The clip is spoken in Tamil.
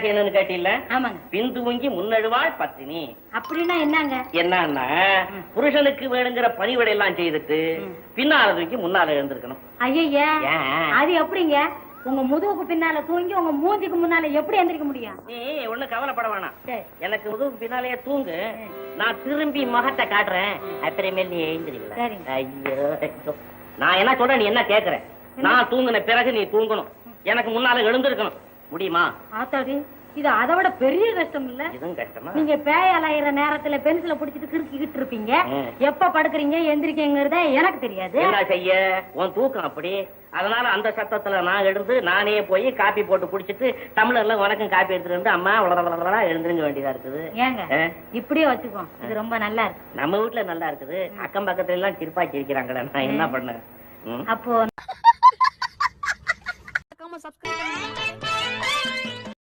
செய்யணும்னு கேட்டீல்ல? ஆமாங்க. பின் தூங்கி முன்னழுவாள் பத்தினி. அப்படின்னா என்னங்க? என்னன்னா புருஷனுக்கு வேணுங்கிற பணிவிடை எல்லாம் செய்துட்டு பின்னால தூக்கி முன்னால எழுந்திருக்கணும். ஐயா, அது எப்படிங்க? உங்க முதுகுக்கு பின்னால தூங்கி உங்க மூஞ்சிக்கு முன்னால எப்படி எந்திரிக்க முடியும்? நீ ஒண்ணு கவலைப்பட வேணாம். எனக்கு முதுகுக்கு பின்னாலேயே தூங்கு, நான் திரும்பி முகத்தை காட்டுறேன், அப்புறமேல் நீ எழுந்திருக்கல. ஐயோ, நான் என்ன சொல்றேன், நீ என்ன கேக்குற? நான் தூங்கின பிறகு நீ தூங்கணும், எனக்கு முன்னால எழுந்திருக்கணும். முடியுமா? ஆத்தாடி, இது அதை விட பெரிய கஷ்டம் இல்ல? இதுவும் கஷ்டமா? நீங்க பேய் அலையிற நேரத்துல பென்சில புடிச்சிட்டு கிறுக்கிட்டு இருப்பீங்க, எப்ப படுக்கிறீங்க எந்திரிக்கங்கிறத எனக்கு தெரியாது. என்ன செய்ய, உன் தூக்கம் அப்படி. அதனால அந்த சத்தத்துல நான் எழுந்து நானே போய் காப்பி போட்டு குடிச்சிட்டு டம்ளர்ல உனக்கும் காப்பி எடுத்துட்டு வந்து அம்மா உடனே எழுந்திருங்க வேண்டியதா இருக்குது. ஏங்க இப்படியே வச்சுக்கோ, இது ரொம்ப நல்லா இருக்கு. நம்ம வீட்டுல நல்லா இருக்குது, அக்கம் பக்கத்துல எல்லாம் சிரிப்பா சிரிக்கிறாங்களே, நான் என்ன பண்ணேன்? அப்போ